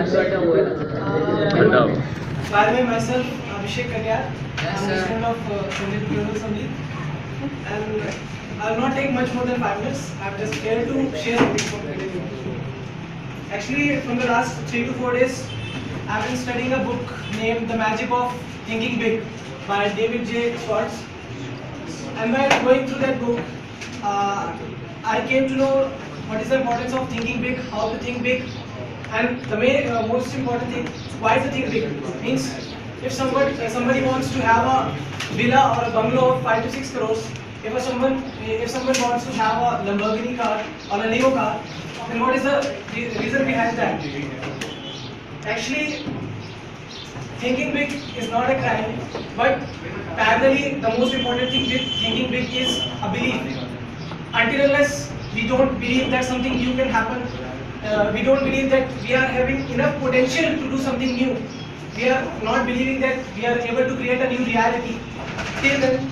By the way, myself, Abhishek Karyar. I'm a student of Sunday Global Assembly. And I'll not take much more than 5 minutes. I'm just here to share something from today. Actually, from the last 3 to 4 days, I've been studying a book named The Magic of Thinking Big by David J. Schwartz. And while going through that book, I came to know what is the importance of thinking big, how to think big, and the most important thing, why to think big. Means if somebody wants to have a villa or a bungalow of 5 to 6 crores, if someone wants to have a Lamborghini car or a Lego car, then what is the reason behind that? Actually, thinking big is not a crime, but parallelly, the most important thing with thinking big is a belief. Until unless we don't believe that something new can happen, we don't believe that we are having enough potential to do something new. We are not believing that we are able to create a new reality. Till then,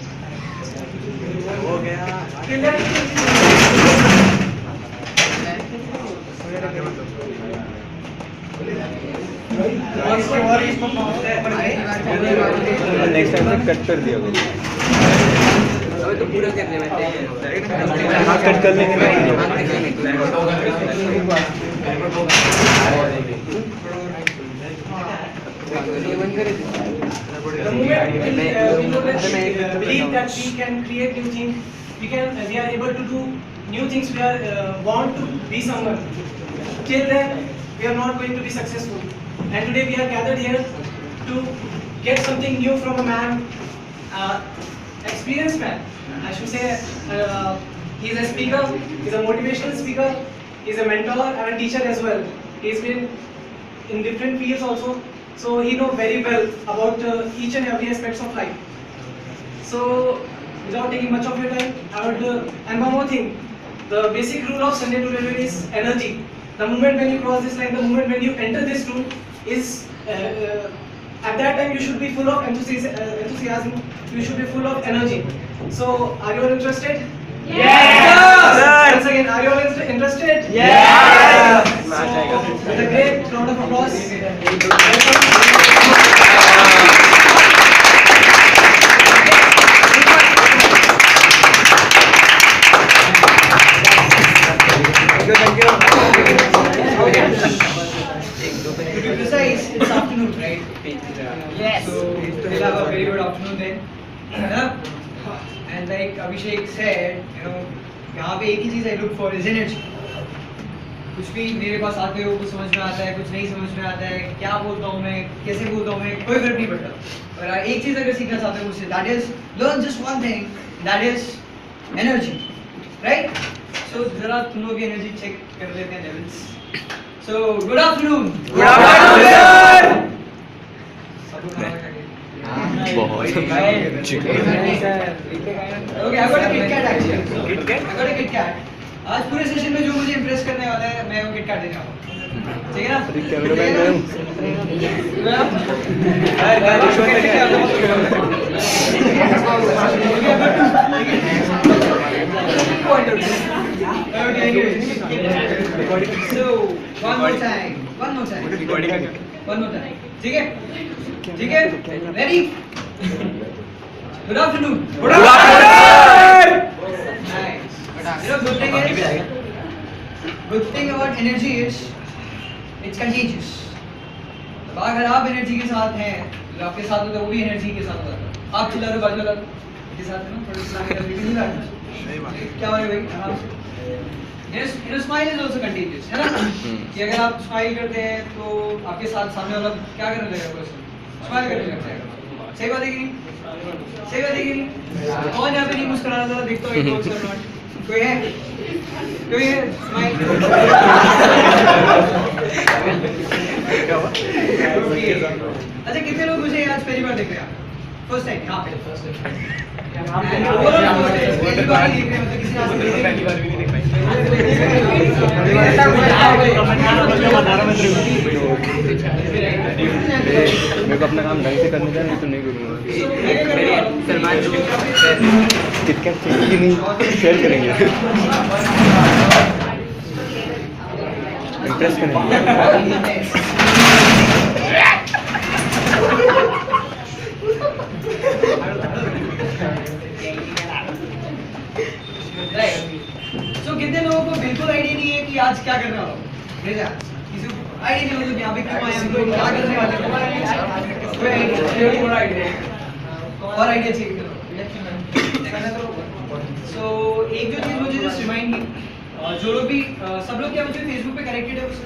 next time से cut कर दिया अबे तो पूरा करने में हाँ cut कर लेंगे the moment we believe that we can create new things, we are able to do new things, we are want to be someone. Till then, we are not going to be successful. And today we are gathered here to get something new from a man, experienced man. I should say, he is a speaker, he is a motivational speaker, he is a mentor and a teacher as well. He has been in different fields also, so he knows very well about each and every aspects of life. So, without taking much of your time, I would, and one more thing, the basic rule of Sunday to Railway is energy. The moment when you cross this line, the moment when you enter this room is, at that time you should be full of enthusiasm, you should be full of energy. So, are you all interested? Yes! Once again, are you all interested? Yes! So, with a great round of applause. It's afternoon, right? Yes. So we'll have a very good afternoon then. And like Abhishek said, यहाँ पे एक ही चीज़ I look for is energy. कुछ भी मेरे पास आते हो कुछ समझ में आता है कुछ नहीं समझ में आता है क्या बोलता हूँ मैं कैसे बोलता हूँ मैं कोई फर्क नहीं पड़ता और एक चीज़ अगर सीखना चाहते हो मुझसे that is learn just one thing that is energy, right? So जरा तुम लोग एनर्जी चेक कर लेते हैं levels. So good afternoon. Good afternoon. Okay, I got a Kit Kat actually. I got a Kit Kat. आज पूरे session में जो मुझे इम्प्रेस करने वाला है मैं वो Kit Kat देने वाला हूँ. ठीक है ना? So one more time. ठीक है? Ready? Good afternoon. Good afternoon. Nice. Good thing about energy is it's contagious. तो अगर आप एनर्जी के साथ हैं तो आपके साथ होता है वो भी एनर्जी के साथ होता है. आप चिल्ला रहे बाजू वाला के साथ है ना थोड़ा इस्लामी तरीके नहीं लगता. क्या हो रहा है भाई आराम से. Yes, smile is also contagious, है ना? कि अगर आप स्माइल करते हैं तो आपके साथ सामने वाला क्या करने लगेगा पर्सन? स्माइल करने लग जाएगा. सही बात है कि नहीं? सही बात है कि नहीं? कौन यहाँ पे नहीं मुस्कुरा रहा था देखता हूँ एक लोग सर नॉट कोई है? कोई है? स्माइल. अच्छा कितने लोग मुझे आज पहली बार देख रहे हैं? फर्स्ट टाइम यहाँ पे फर्स्ट टाइम. पहली बार देख रहे हैं मतलब किसी आज पहली बार भी नहीं देख पाए. मेरे को अपना काम ढंग से करने नहीं तो नहीं करूँगा. किटकैट चाहिए नहीं शेयर करेंगे इम्प्रेस करेंगे. कि आज क्या करने वाला हूँ? भेजा किसी को आइडिया नहीं मतलब यहाँ पे क्यों आए हम लोग क्या करने वाले हैं? कोई आइडिया और आइडिया चाहिए सो एक जो चीज़ मुझे जस्ट रिमाइंड की जो लोग भी सब लोग क्या मुझे फेसबुक पे कनेक्टेड है उससे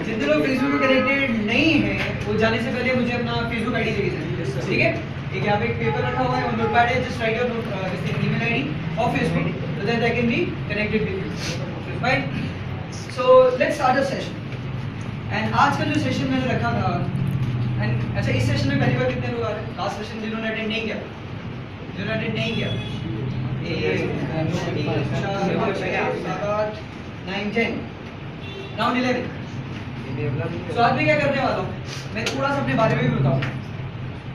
जितने लोग फेसबुक पे कनेक्टेड नहीं है वो जाने से पहले मुझे अपना फेसबुक आईडी चाहिए ठीक है एक यहाँ पे एक पेपर रखा हुआ है और नोटपैड है just right your email ID और Facebook so that I can be connected with you right so let's start a session and आज का जो सेशन मैंने रखा था and अच्छा इस सेशन में पहली बार कितने लोग आ रहे हैं लास्ट सेशन जिन्होंने अटेंड नहीं किया राउंड 11 तो आज मैं क्या करने वाला हूँ मैं थोड़ा सा अपने बारे में भी बताऊँ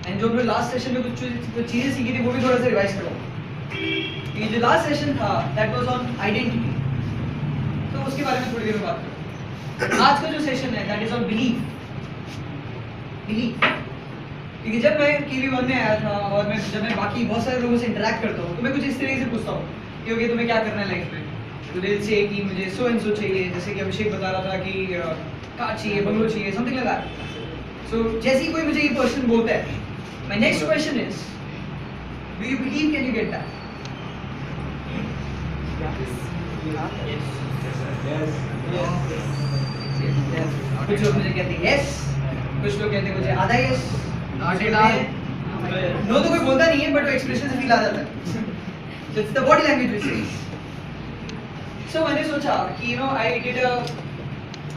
एंड जो हमने लास्ट सेशन में कुछ चीज़ें सीखी थी वो भी थोड़ा सा रिवाइज करूँगा ये जो लास्ट सेशन था दैट वाज ऑन आइडेंटिटी तो उसके बारे में थोड़ी देर में बात करूँगा आज का जो सेशन है दैट इज ऑन बिलीफ क्योंकि जब मैं KV1 में आया था और जब मैं बाकी बहुत सारे लोगों से इंटरेक्ट करता हूँ तो मैं कुछ इस तरीके से पूछता हूँ कि ओके तुम्हें क्या करना है लाइफ में तो दिल से कि मुझे सो एंड सो चाहिए जैसे कि अभिषेक बता रहा था कि कार चाहिए बंगलो चाहिए समथिंग लाइक दैट सो जैसे ही कोई मुझे ये क्वेश्चन बोलता है my next question is do you believe can you get that कुछ लोग मुझे कहते हैं यस कुछ लोग कहते हैं मुझे आधा यस नो तो कोई बोलता नहीं है बट वो एक्सप्रेशन से फील आ जाता है so it's the body language which says so मैंने सोचा कि you know I did a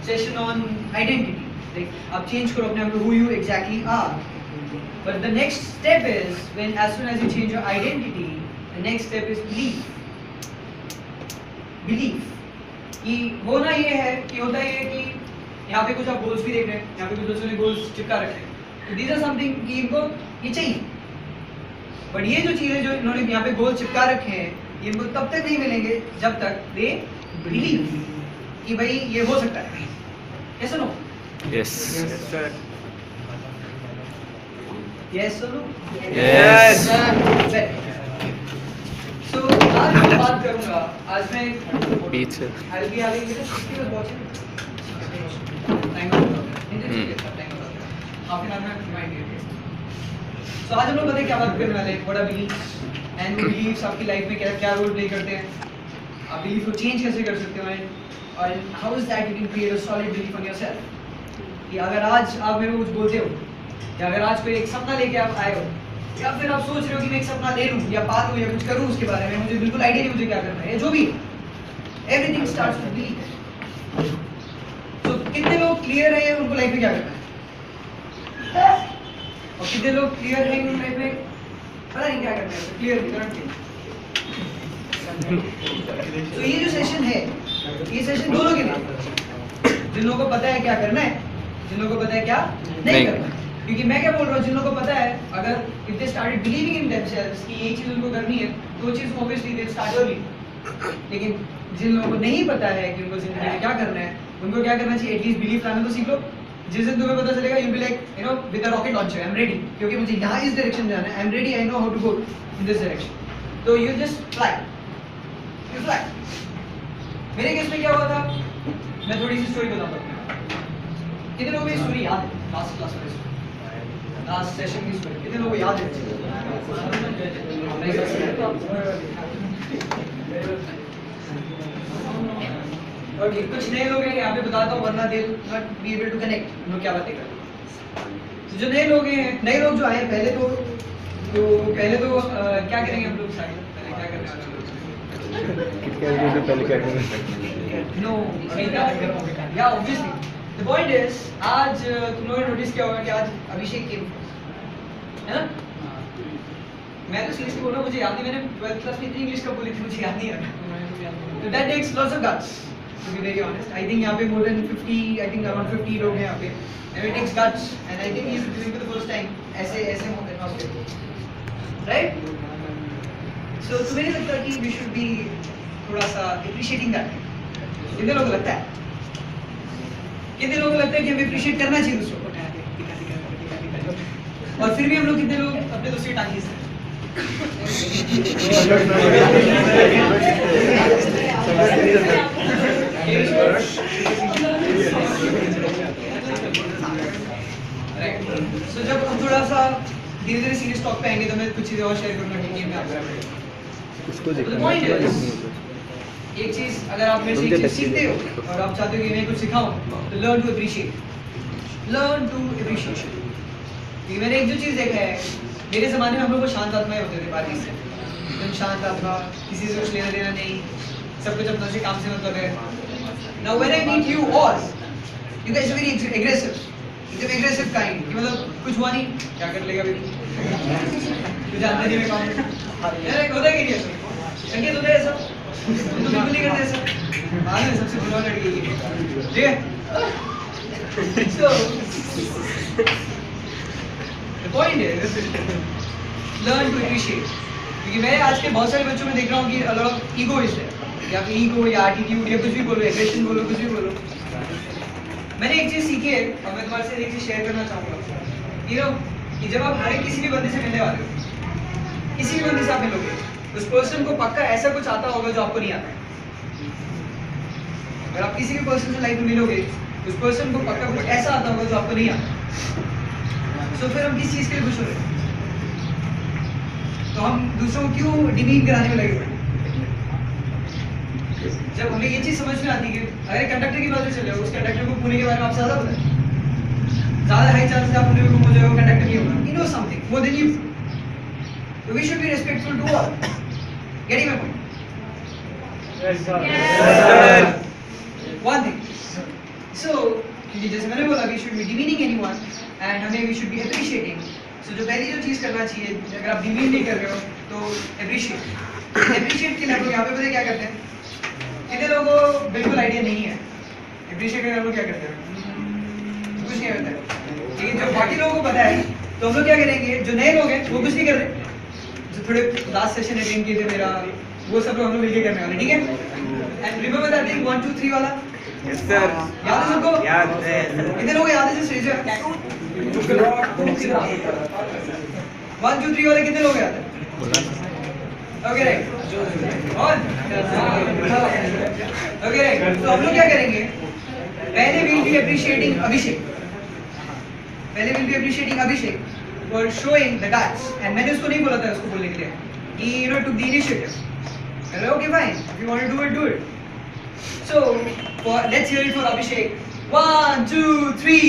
session on identity like आप चेंज करो अपने आप को who you exactly are but the next step is when as soon as you change your identity the next step is belief कि होना ये है कि होता ये है कि यहाँ पे कुछ आप गोल्स भी देख रहे हैं यहाँ पे कुछ दोस्तों ने गोल्स चिपका रखे हैं तो दीज आर समथिंग कि इनको ये चाहिए बट ये जो चीज़ें जो इन्होंने यहाँ पे गोल चिपका रखे हैं ये इनको तब तक नहीं मिलेंगे जब तक दे बिलीव कि भाई ये हो सकता है yes or no yes yes or no yes so आज मैं बात करूँगा आज मैं बीच से I'll be having this watching time half an hour में remind you so आज हम लोग बताएं क्या बात करने वाले हैं what are beliefs and वो beliefs आपकी लाइफ में क्या क्या रोल प्ले करते हैं आप belief को चेंज कैसे कर सकते हो और how is that you can create a solid belief on yourself कि अगर आज आप मेरे को कुछ बोलते हो या अगर आज कोई एक सपना लेके आप आए हो या फिर आप सोच रहे हो कि मैं एक सपना ले लूँ या पा लूँ या कुछ करूँ उसके बारे में मुझे बिल्कुल आइडिया नहीं मुझे क्या करना है जो भी एवरीथिंग स्टार्ट्स विद बिलीफ तो कितने लोग क्लियर है उनको लाइफ में क्या करना है और कितने लोग क्लियर है उनको लाइफ में पता नहीं क्या करना है क्लियर करंटली तो ये जो सेशन है ये सेशन दो लोगों के लिए जिन लोगों को पता है क्या करना है जिन लोगों को पता है क्या नहीं करना है क्योंकि मैं क्या बोल रहा हूँ जिन लोगों को पता है अगर if they started believing in themselves कि ये चीज़ उनको करनी है तो वो चीज़ ऑब्वियसली दे स्टार्ट अर्ली लेकिन जिन लोगों को नहीं पता है कि उनको जिंदगी में क्या करना है उनको क्या करना चाहिए एटलीस्ट बिलीव लाना तो सीख लो जिस दिन तुम्हें पता चलेगा you be like you know with a rocket launcher I am ready क्योंकि मुझे यहाँ इस डायरेक्शन में जाना है I am ready I know how to go in this direction तो you just fly you fly मेरे केस में क्या हुआ था मैं थोड़ी सी स्टोरी बताता हूँ कितने लोगों को ये स्टोरी याद है लास्ट क्लास में लास्ट सेशन की स्टोरी कितने लोगों को याद है ओके कुछ नए लोग हैं यहाँ पे बताता हूँ वरना they not be able to connect हम लोग क्या बातें करते हैं तो जो नए लोग हैं नए लोग जो आए पहले तो क्या करेंगे हम लोग साइड पहले क्या करने वाले पहले क्या करें नो या ऑब्वियसली द पॉइंट इज आज तुम लोगों ने नोटिस किया होगा कि आज अभिषेक की है ना मैं तो सीरियसली बोल रहा हूँ मुझे याद नहीं मैंने 12th क्लास में इतनी इंग्लिश कब बोली थी मुझे याद नहीं आ रहा तो that takes lots of guts to be very honest I think यहाँ पे more than 50 I think around 50 लोग हैं यहाँ पे and it takes guts and I think he is doing for the first time ऐसे राइट सो तुम्हें नहीं लगता कि वी शुड बी थोड़ा सा अप्रिशिएटिंग दैट कितने लोगों को लगता है कितने लोगों को लगता है कि हमें अप्रिशिएट करना चाहिए दूसरों को और फिर भी हम लोग कितने लोग अपने दूसरी टांगी से राइट, सो जब हम थोड़ा सा धीरे धीरे सीरियस टॉक पे आएंगे तो मैं कुछ चीज़ें और शेयर करूँगा कि गेम में आपका एक चीज़, अगर आप मेरे से एक चीज़ सीखते हो और आप चाहते हो कि मैं कुछ सिखाऊं, तो learn to appreciate, learn to appreciation. क्योंकि मैंने एक जो चीज़ देखा है, मेरे ज़माने में हम लोग को शांत आत्माएं होते थे बाकी से, एकदम शांत आत्मा, किसी से कुछ लेना देना नहीं, सब कुछ अपना से काम से मतलब है। Now when I meet you all, you guys are very aggressive, एकदम aggressive kind, कि मतलब कुछ हुआ नहीं, क्या कर लेगा अभी, तू जानते नहीं मैं कौन हूँ, यार एक होता है कि नहीं ऐसा, संकेत होता है ऐसा, तुम तो बिल्कुल नहीं करते ऐसा, हाँ ना सबसे बुरा लड़की है, ठीक है? So the point is, learn to appreciate, क्योंकि मैं आज के बहुत सारे बच्चों में देख रहा हूँ कि a lot of ego is there, या फिर ईगो या एटीट्यूड या कुछ भी बोलो, एग्रेशन बोलो, कुछ भी बोलो। मैंने एक चीज़ सीखी है और मैं तुम्हारे से एक चीज़ शेयर करना चाहूँगा, you know, कि जब आप हर एक किसी भी बंदे से मिलने वाले हो, किसी भी बंदे से आप मिलोगे, उस पर्सन को पक्का ऐसा कुछ आता होगा जो आपको नहीं आता। अगर आप किसी भी पर्सन से लाइफ में मिलोगे, उस पर्सन को पक्का कुछ ऐसा आता होगा जो आपको नहीं आता। तो फिर हम किस चीज़ के लिए खुश हो रहे हैं? तो हम दूसरों को क्यों डिमीन कराने में लगे हुए हैं? जब हमें ये चीज़ समझ में आती है कि अगर कंडक्टर की बात चल रही है, उस कंडक्टर को पुणे के बारे में आपसे ज़्यादा पता है, ज़्यादा हाई चांसेस आप पुणे में घूम जाएगा, कंडक्टर नहीं होगा, you know something more than you. So we should be respectful to all. Getting my point? Yes, sir. One thing. So जैसे मैंने बोला, we should be demeaning anyone and हमें we should be appreciating. So जो पहली जो चीज़ करना चाहिए, अगर आप demean नहीं कर रहे हो तो appreciate. Appreciate के लिए हम लोग यहाँ पे पता है क्या करते हैं? कितने लोगों को बिल्कुल आइडिया नहीं है appreciate करने हम लोग क्या करते हैं? कुछ नहीं करते। लेकिन जो बाकी लोगों को पता है, तो हम लोग क्या करेंगे? जो नए लोग हैं वो कुछ नहीं कर रहे, जो थोड़े लास्ट सेशन अटेंड किए थे मेरा, वो सब लोग हम लोग मिलके करने वाले, ठीक है? एंड रिमेंबर दैट थिंग 1 2 3 वाला? यस सर, याद है सबको? याद है। कितने लोग याद है? जस्ट रेज योर 1 2 3 वाले कितने लोग याद है? ओके राइट, और ओके राइट, तो हम लोग क्या करेंगे? पहले we'll be appreciating Abhishek. पहले we'll be appreciating Abhishek for showing the guts. And मैंने उसको नहीं बोला था उसको बोलने के लिए, he you know took the initiative. Okay fine, if you want to do it, do it. So let's hear it for Abhishek. 1 2 3.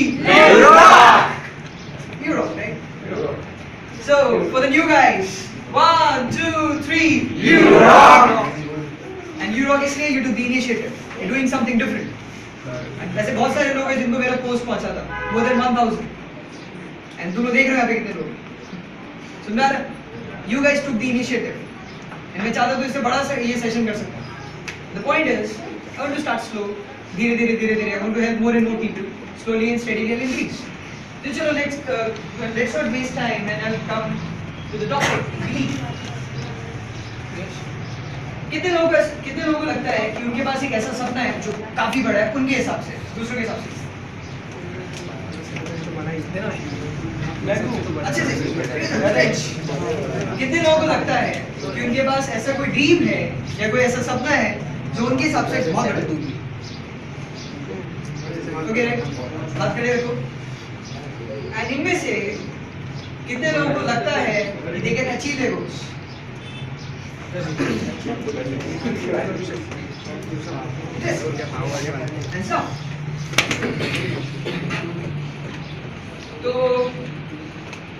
You rock! You rock, right? So for the new guys, 1 2 3. You rock! And you rock इसलिए you took the initiative. You're doing something different. वैसे बहुत सारे लोग हैं जिनको मेरा post पहुंचा था, more than 1000. And तुम लोग देख रहे हो यहाँ पे कितने लोग? सुन रहा है? You guys took the initiative. And मैं चाहता तो इससे बड़ा सा ये सेशन कर सकता हूँ. The point is, I want to start slow. धीरे धीरे धीरे धीरे. I want to help more and more people. Slowly and steadily I'll increase. तो चलो let's not waste time and I'll come to the topic. Belief. कितने लोगों को लगता है कि उनके पास एक ऐसा सपना है जो काफी बड़ा है उनके हिसाब से, दूसरों के हिसाब से? अच्छे से। कितने लोगों को लगता है कि उनके पास ऐसा कोई ड्रीम है या कोई ऐसा सपना है जो उनके हिसाब से बहुत बड़ा है? ओके राइट, बात करें रखो। एंड इनमें से कितने लोगों को लगता है कि they can achieve their goals? तो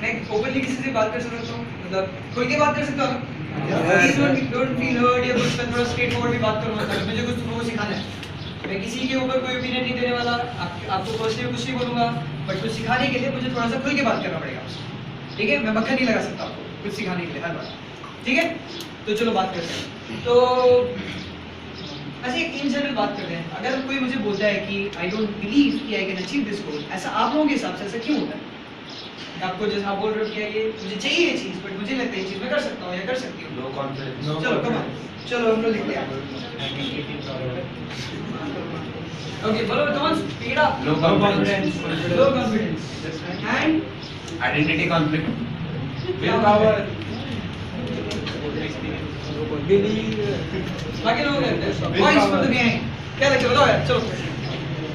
मैं ओपनली किसी से बात कर सकता हूँ, मतलब खुल के बात कर सकता हूँ। डोंट फील हर्ट या कुछ, मैं थोड़ा स्ट्रेट फॉरवर्ड भी बात करूँगा। मुझे कुछ तुमको सिखाना है, मैं किसी के ऊपर कोई ओपिनियन नहीं देने वाला, आपको पर्सनली कुछ नहीं बोलूँगा, बट कुछ सिखाने के लिए मुझे थोड़ा सा खुल के बात करना पड़ेगा, ठीक है? मैं मक्खन नहीं लगा सकता आपको कुछ सिखाने के लिए हर बार, ठीक है? तो चलो बात करते हैं। तो अच्छा एक इन जनरल बात करते हैं। अगर कोई मुझे बोलता है कि आई डोंट बिलीव कि I can achieve this goal, ऐसा आप लोगों के हिसाब से ऐसा क्यों होता है? आपको जैसे आप बोल रहे हो कि ये मुझे चाहिए ये चीज़, बट मुझे लगता है ये चीज़ मैं कर सकता हूँ या कर सकती हूँ। Low confidence. चलो कम ऑन, चलो हम लोग लिखते हैं। ओके बोलो come on, speed up. Low confidence, low confidence and identity conflict, will power, बाकी लोग कहते हैं वॉइस फ्रॉम द बिहाइंड। क्या लगता है बताओ यार, चलो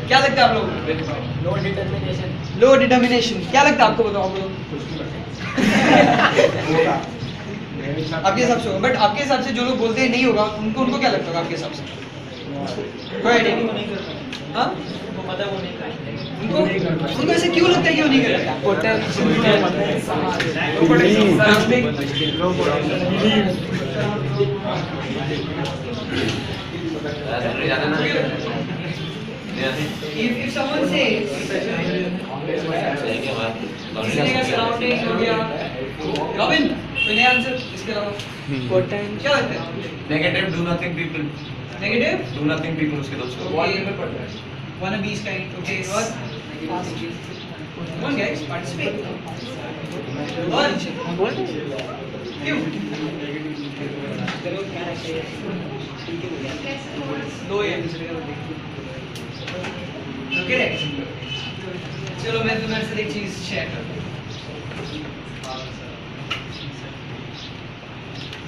क्या लगता है आप लोगों को? लो डिटर्मिनेशन। क्या लगता है आपको, बताओ आप लोग? आपके हिसाब से होगा, बट आपके हिसाब से जो लोग बोलते हैं नहीं होगा, उनको क्या लगता होगा आपके हिसाब से? कोई आइडिया नहीं। हाँ, उनको ऐसे क्यों लगता है कि वो नहीं करेगा? If someone says किसी का सराउंडिंग हो गया, रॉबिन कोई नया आंसर इसके अलावा क्या लगता है? Negative, do nothing people. Negative Do nothing people उसके दोस्त को. wannabes kind. Okay, what? Come on guys, participate. और क्यों? दो ये करेक्ट। चलो मैं तुम्हारे साथ एक चीज शेयर करता हूँ।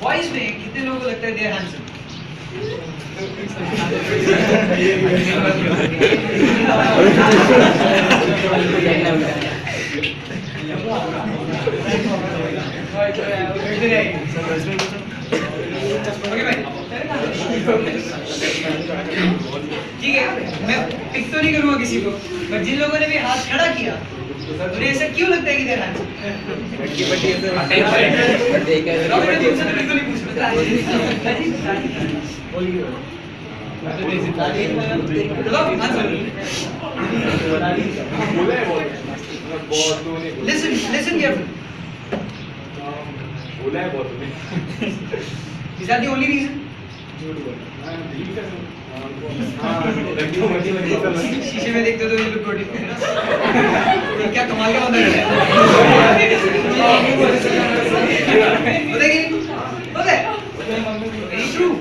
बॉयज में कितने लोगों को लगता है दे आर हैंडसम? ओके भाई, ठीक है, मैं पिक तो नहीं करूंगा किसी को, पर जिन लोगों ने भी हाथ खड़ा किया उन्हें ऐसा क्यों लगता है कि देर हैंडसम? रॉबिन ने तुमसे तो बिल्कुल नहीं पूछा। Listen carefully. Is that the only reason? शीशे में देखते हो तो ये लुक गुड, क्या कमाल का बंदा है। बताइए, बताइए, very true.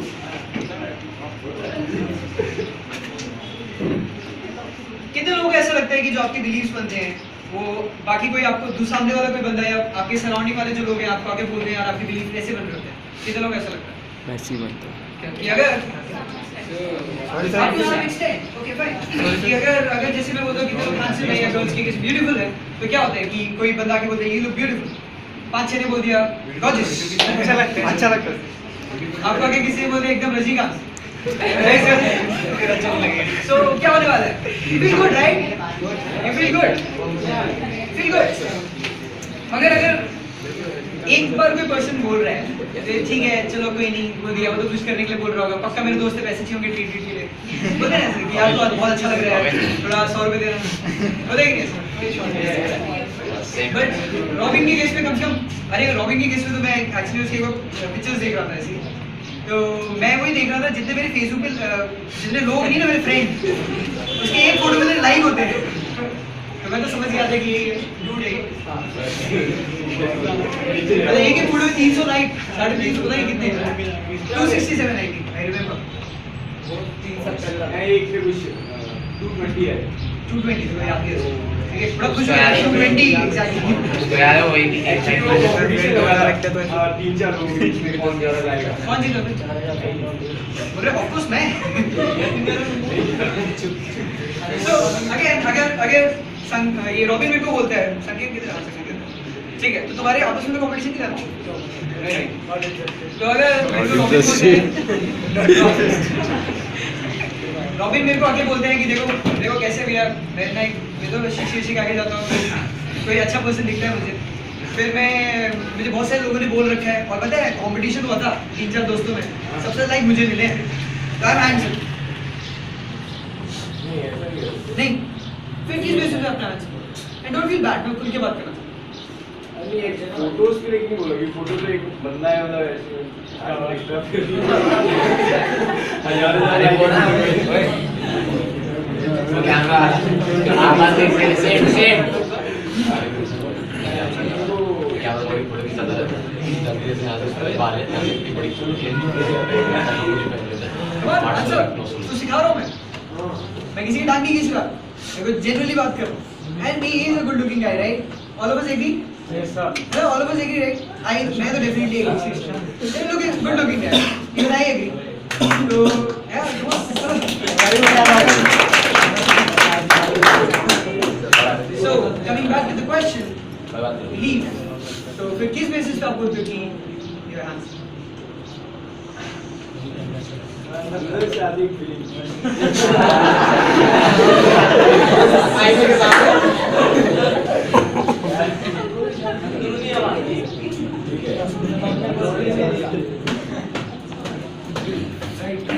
कितने लोगों को ऐसा लगता है कि जो आपके बिलीव्स बनते हैं वो बाकी कोई आपको सामने वाला कोई बंदा या आपके सराउंडिंग वाले जो लोग हैं आपको आके बोल रहे हैं यार आपके बिलीफ ऐसे बन रहे होते हैं? कितने लोग ऐसा लगता है? वैसे ही बनता है। कि अगर अगर जैसे मैं बोलता हूँ कि हैंडसम है या गर्ल्स की किसी ब्यूटीफुल है, तो क्या होता है कि कोई बंदा आके बोलता है यू लुक ब्यूटीफुल, 5-6 ने बोल दिया गॉर्जियस, अच्छा लगता है, अच्छा लगता है। आपको आगे किसी ने बोल दिया एकदम रजनीकांत, so क्या होने वाला है? You feel good, right? You feel good? Feel good? अगर एक बार कोई पर्सन बोल रहा है ठीक है चलो कोई नहीं, बोल दिया वो तो कुछ करने के लिए बोल रहा होगा, पक्का मेरे दोस्त है पैसे चाहिए होंगे ट्रीट के लिए, बोलते हैं ऐसे कि यार तो आज बहुत अच्छा लग रहा है, थोड़ा 100 रुपए देना, बोलेंगे नहीं ऐसा? बट रॉबिन के केस में कम से कम, अरे रॉबिन के केस में तो मैं एक्चुअली उसके पिक्चर्स देख रहा था ऐसी, तो मैं वही देख रहा था जितने मेरे फेसबुक पे जितने लोग नहीं ना मेरे फ्रेंड, उसके एक फोटो में लाइक होते हैं, तो मैं तो समझ गया था कि ये डूड है। एक ही फोटो में 300 लाइक, 350 पता नहीं कितने, 267 आई थिंक, आई रिमेंबर। एक से कुछ 220 है, 220 तो याद है, ठीक है, बड़ा खुश हो यार, 220 एग्जैक्टली तो यार वही एक्साइटमेंट लगता है, तो 3-4 लोग इसमें कौन ज्यादा लाएगा, कौन जीता फिर? बोल रहे ऑफ कोर्स मैं। तो अगर ये रॉबिन मेरे को बोलता है संकेत किधर आ सकते हैं, ठीक है, तो तुम्हारे आपस में कंपटीशन नहीं करना, तो अगर रॉबिन मेरे को आगे बोलते हैं कि देखो कैसे भी यार मैं तो शीशे के आगे जाता हूँ, कोई अच्छा पर्सन दिखता है मुझे, फिर मुझे बहुत सारे लोगों ने बोल रखा है, और पता है कंपटीशन हुआ था 3-4 दोस्तों में, सबसे लाइक मुझे मिले हैं, नहीं फिर किस बेसिस पे अपना answer, and don't feel bad, मैं खुल के बात करना फोटोज पे नहीं बोलोगे, फोटो तो एक बंदा है मतलब कैमरा आवाज सेम क्या बड़ी बड़ी सदर जल्दी से आगे बाल है बड़ी तो सिखा रहा हूँ मैं किसी की टांग नहीं खींच रहा, मैं जनरली बात कर रहा हूँ, and he is a good looking guy, right? All of us agree? All of us agree, right? मैं तो definitely agree. They're looking good looking guy. Even I agree. So yeah, so coming back to the question, belief. So फिर किस basis पे आप बोलते हो कि you're handsome?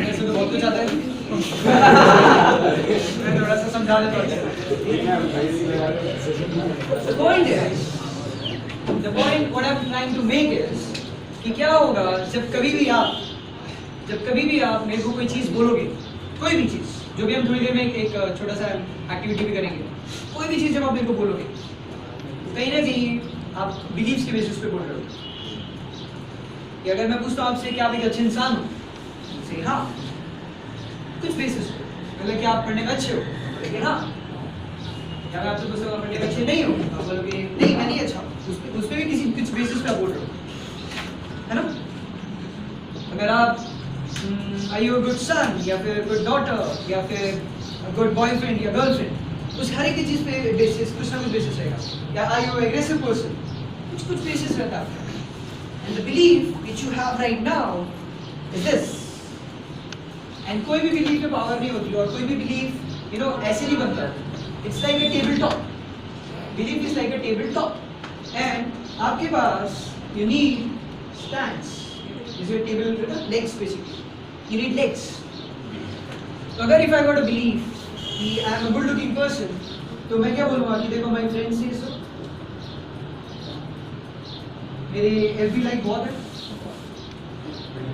ऐसे तो बहुत कुछ आता है। मैं थोड़ा सा समझा देता हूँ। The point what I'm trying to make is कि क्या होगा जब कभी भी आप मेरे को कोई चीज़ बोलोगे, कोई भी चीज़, जो भी हम थोड़ी देर में एक छोटा सा एक्टिविटी भी करेंगे, कोई भी चीज़ जब आप मेरे को बोलोगे, कहीं ना कहीं आप बिलीव्स के बेसिस पे बोल रहे हो। कि अगर मैं पूछता हूँ आपसे कि आप एक अच्छे इंसान हो, से हाँ, कुछ बेसिस पे, मतलब कि आप पढ़ने में अच्छे हो, लेकिन हाँ, या मैं आपसे पूछता हूँ आप पढ़ने में अच्छे नहीं हो, आप बोलोगे नहीं मैं नहीं अच्छा हूँ, उस पे भी किसी कुछ बेसिस पे आप बोल रहे हो, है ना? अगर आप are you a good son या फिर good daughter या फिर a good boyfriend या girlfriend, उस हर एक चीज़ पे बेसिस कुछ ना कुछ बेसिस रहेगा। या are you aggressive person, कुछ बेसिस रहता है। And the belief which you have right now is this. And कोई भी belief में power नहीं होती और कोई भी belief ऐसे नहीं बनता। It's like a tabletop. Belief is like a tabletop. And आपके पास you need stands. Is your table legs basically? You need legs. So अगर if I got a belief कि I am a good looking person, तो मैं क्या बोलूँगा कि देखो my friends say so. मेरे FB लाइक बहुत है,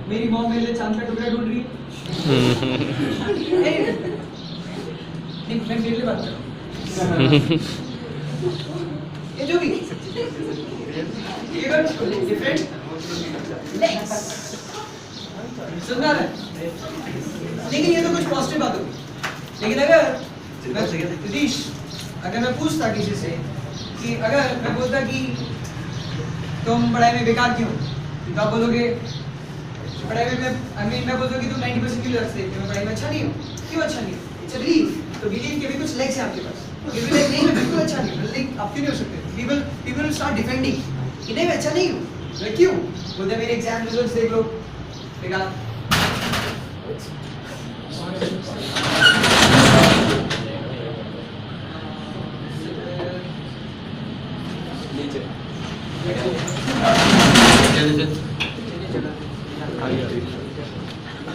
मेरी मॉम मेरे लिए चांद का टुकड़ा ढूंढ रही है। नहीं मैं मेरे लिए बात कर रहा हूँ। ये जो भी डिफरेंट लेग्स सुनना है, लेकिन ये तो कुछ पॉजिटिव बात होगी। लेकिन अगर मैं पूछता किसी से कि अगर मैं बोलता कि तुम पढ़ाई में बेकार क्यों, तो आप बोलोगे पढ़ाई में मैं बोलता कि तुम 90% क्यों रखते हो, मैं पढ़ाई में अच्छा नहीं हूँ, क्यों अच्छा नहीं हूँ? It's a belief. तो बिलीफ के भी कुछ लेग्स हैं आपके पास, ये भी लाइक नहीं मैं बिल्कुल अच्छा नहीं हूँ, लाइक आप क्यों नहीं हो सकते? पीपल विल स्टार्ट डिफेंडिंग कि नहीं मैं अच्छा नहीं हूँ, मैं क्यों? बोलते मेरे एग्जाम रिजल्ट्स देख लो बेकार।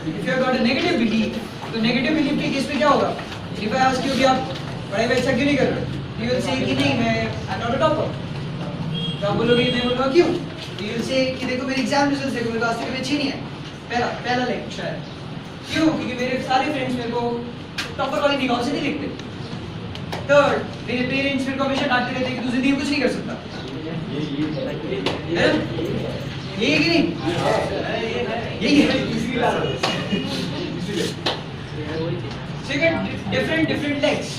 If you have got a negative belief, तो negative belief के केस में क्या होगा? If I ask you कि आप पढ़ाई में अच्छा क्यों नहीं कर रहे? You will say कि नहीं मैं I'm not a topper. तो आप बोलोगे नहीं बोलूँगा क्यों? You will say कि देखो मेरे एग्जाम रिजल्ट्स देखो मेरे को आज तक कभी अच्छे नहीं है। पहला लाइक शायद। क्यों? क्योंकि मेरे सारे फ्रेंड्स मेरे को टॉपर वाली निगाहों से नहीं देखते। थर्ड, मेरे पेरेंट्स मेरे को हमेशा डांटते रहते हैं कि तू जिंदगी में कुछ नहीं कर सकता। ये कि नहीं? यही है। डिफरेंट लेग्स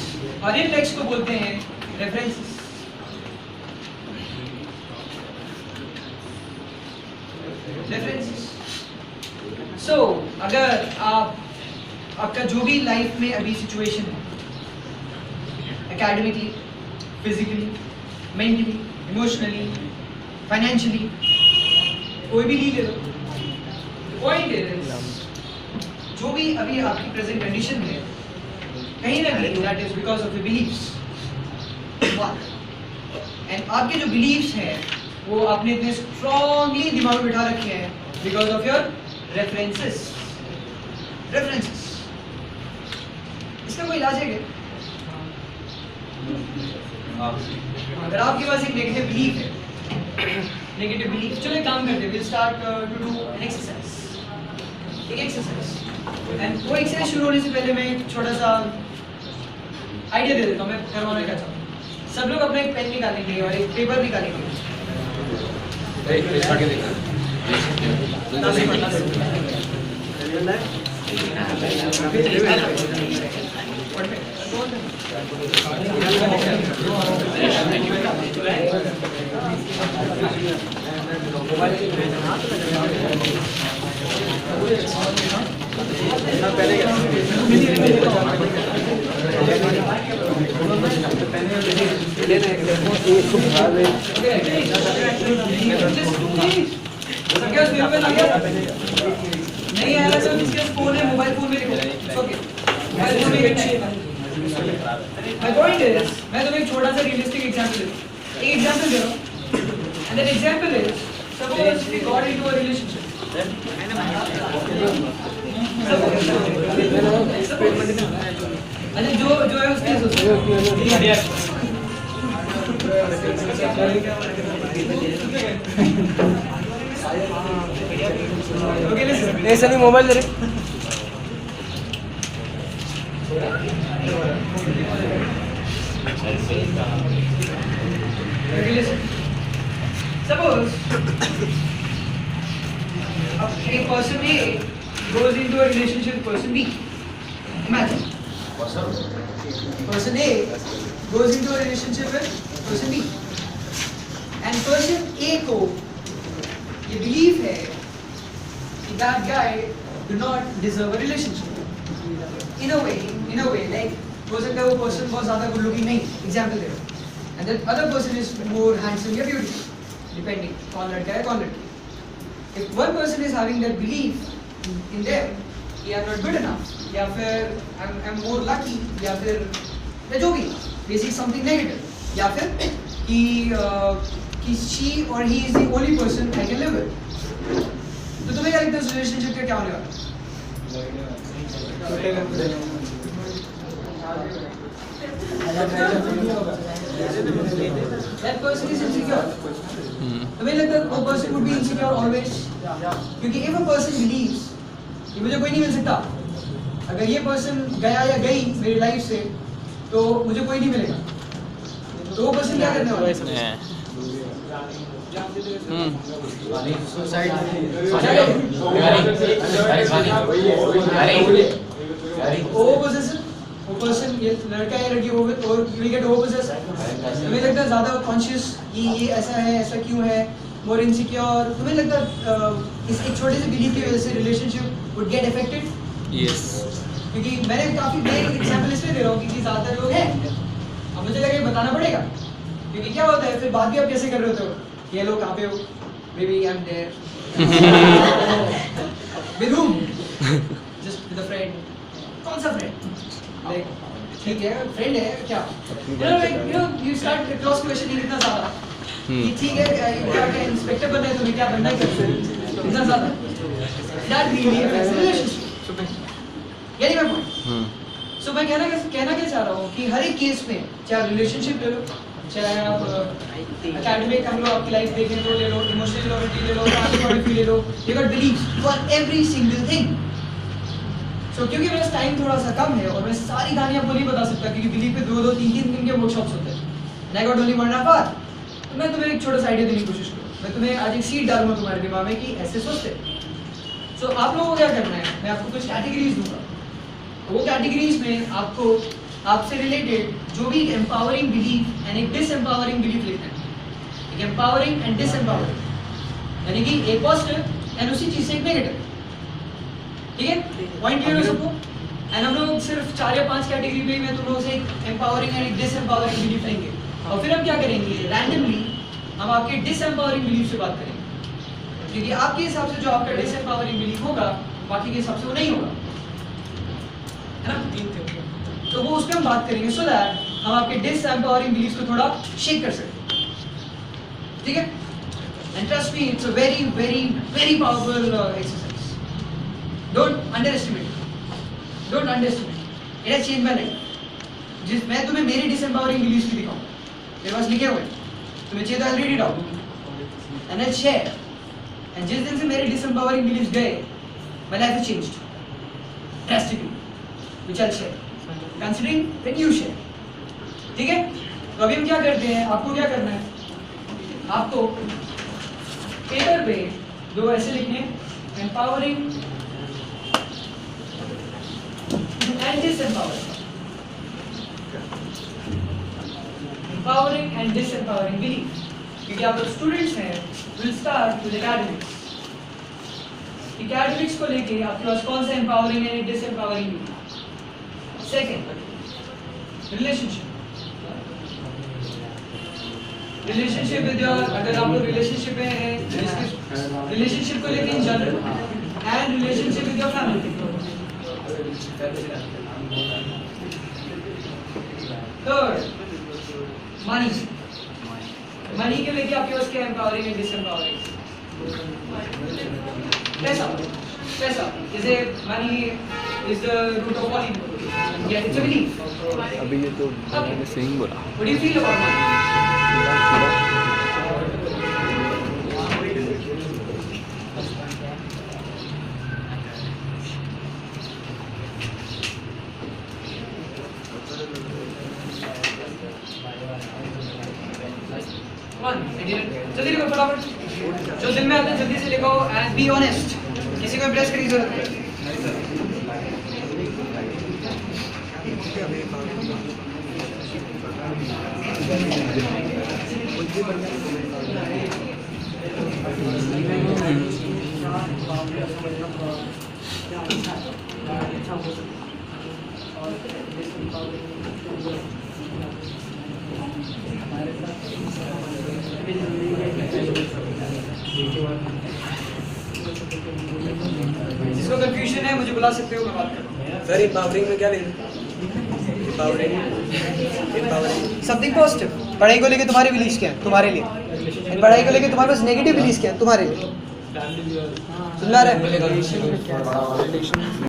और इन लेग्स को बोलते हैं रेफरेंसेस। सो अगर आपका जो भी लाइफ में अभी सिचुएशन है, academically, physically, mentally, emotionally, financially, कोई भी लीड ले लो, पॉइंट इज जो भी अभी आपकी प्रेजेंट कंडीशन में है, कहीं ना कहीं that is because of your beliefs. And आपके जो बिलीव्स हैं वो आपने इतने स्ट्रांगली दिमाग में बिठा रखे हैं बिकॉज ऑफ योर रेफरेंसेस। इसका कोई इलाज है क्या? अगर आपके पास एक नेगेटिव बिलीफ है, चलो एक काम करते हैं, will start to do an exercise. एक एक्सरसाइज एंड वो एक्सरसाइज शुरू होने से पहले मैं एक छोटा सा आइडिया दे देता हूँ। मैं करवाना क्या चाहता हूँ, सब लोग अपना एक पेन निकालेंगे और एक पेपर निकालेंगे। नहीं आया तो इसके फोन है, मोबाइल फोन में लिखो। ओके, मोबाइल फोन में लिखना है। My point is, मैं तुम्हें एक छोटा सा रियलिस्टिक एग्जांपल दे रहा हूँ। एक एग्जांपल दे रहा हूँ, and that example is, suppose we got into a relationship. अच्छा, जो है उसके सोचो। Okay, listen. ऐसा नहीं मोबाइल दे रहे Okay, listen. Suppose a person A goes into a relationship with person B. Imagine. Person A goes into a relationship with person B. And person A को ये belief है कि that guy do not deserve a relationship. In a way, like हो सकता है वो person बहुत ज़्यादा good looking नहीं, example दे रहा हूँ. And that other person is more handsome or beautiful, depending कौन लड़का है कौन लड़की. If one person is having that belief in them कि I'm not good enough, या फिर I'm more lucky, या फिर जो भी basic something negative, या फिर कि she or he is the only person I can live with. तो तुम्हें क्या लगता है इस relationship का क्या होने वाला? That person is insecure. तुम्हें लगता है वो person would be insecure always? क्योंकि if a person believes कि मुझे कोई नहीं मिल सकता, अगर ये person गया या गई मेरी लाइफ से, तो मुझे कोई नहीं मिलेगा, तो वो person क्या करने वाला है? वो पर्सन ये लड़का है लड़की हो और यू गेट ओवरपोसेसिव. तुम्हें लगता है ज़्यादा कॉन्शियस ये ऐसा है, ऐसा क्यों है, मोर इनसिक्योर. तुम्हें लगता है इस एक छोटे से बिलीफ की वजह से relationship would get affected? Yes. क्योंकि मैं एग्जांपल इसलिए दे रहा हूँ क्योंकि ज़्यादातर लोग हैं. अब मुझे लगा ये बताना पड़ेगा, क्योंकि क्या होता है फिर बात भी आप कैसे कर रहे होते हो, ये लोग कहाँ पे हो, baby I am there, with whom, just with a friend. कौन सा फ्रेंड? लाइक ठीक है फ्रेंड है क्या, you start क्रॉस क्वेश्चनिंग इतना ज़्यादा कि ठीक है क्या इंस्पेक्टर बनना है तुम्हें, क्या बनना है इतना ज़्यादा, that really affects the relationship. यानी मैं पॉइंट. सो मैं कहना क्या चाह रहा हूँ कि हर एक केस में, चाहे रिलेशनशिप ले लो, चाहे आप एकेडमिक हम लोग आपकी लाइफ देखें तो ले लो, इमोशनल लॉयल्टी ले लो, ट्रांसफॉर्मेटिव ले लो, you got believe for every single thing. So क्योंकि मेरा टाइम थोड़ा सा कम है और मैं सारी कहानी आपको नहीं बता सकता क्योंकि बिलीव पे 2-2, 3-3 दिन के वर्कशॉप्स होते हैं. I got only 1.5 hour. तो मैं तुम्हें एक छोटा सा आइडिया देने की कोशिश करूँ. मैं तुम्हें आज एक सीड डालूंगा तुम्हारे दिमाग में कि ऐसे सोचते. सो आप लोगों को क्या करना है, मैं आपको कुछ कैटेगरीज दूंगा. वो कैटेगरीज में आपको आपसे रिलेटेड जो भी एम्पावरिंग बिलीफ एंड एक डिसएम्पावरिंग बिलीफ लिखना है. एक एम्पावरिंग एंड डिसएम्पावरिंग, यानी कि एक पॉजिटिव एंड उसी चीज से एक नेगेटिव. ठीक है, पॉइंट क्लियर हो सबको? एंड हम लोग सिर्फ 4 या 5 कैटेगरी पे मैं तुम लोगों से एक एम्पावरिंग एंड एक डिसएम्पावरिंग बिलीफ लेंगे और फिर हम क्या करेंगे, रैंडमली हम आपके डिसएम्पावरिंग बिलीफ से बात करेंगे, क्योंकि आपके हिसाब से जो आपका डिसएम्पावरिंग बिलीफ होगा बाकी के हिसाब से वो नहीं होगा, है ना? तो वो उस पर हम बात करेंगे सो दैट हम आपके डिसएम्पावरिंग बिलीफ को थोड़ा शेक कर सकें. ठीक है? And trust me, it's a very very very powerful exercise. Don't underestimate it. It has change my life. जिस मैं तुम्हें मेरी डिसएम्पावरिंग बिलीफ भी दिखाऊंगा, मेरे पास लिखे हुए हैं, तुम्हें चाहिए तो I read it out and I share. And जिस दिन से मेरे डिसएम्पावरिंग बिलीफ गए, my life has changed drastically, which I will share considering when you share. ठीक है? तो अभी हम क्या करते हैं, आपको क्या करना है, आपको पेपर पे 2 ऐसे लिखने, empowering and disempowering. empowering and disempowering belief. क्योंकि आप लोग स्टूडेंट्स हैं, will start with academics. Academics को लेके आपके पास कौन सा एम्पावरिंग है, disempowering belief. Second, relationship. Relationship with your, अगर आप लोग रिलेशनशिप में हैं, रिलेशनशिप को लेके in general and relationship with your family. Third, money. Money के लेके आपके पास क्या एम्पावरिंग है, डिसएम्पावरिंग. पैसा. पैसा जैसे money is the root of all evil. या इट्स अ बिलीफ. अभी ये तो मैंने सही बोला. What do you feel about money? जल्दी लिखो फटाफट, जो दिल में आता है जल्दी से लिखो. And be honest. किसी को इम्प्रेस करने की जरूरत नहीं. जिसको कंफ्यूजन है मुझे बुला सकते हो, मैं बात करूँ. सर एम्पावरिंग में क्या लेना? Empowering something positive. पढ़ाई को लेके तुम्हारे बिलीव्स क्या है तुम्हारे लिए, पढ़ाई को लेके तुम्हारे पास नेगेटिव बिलीव्स क्या है तुम्हारे लिए. सुन रहा है?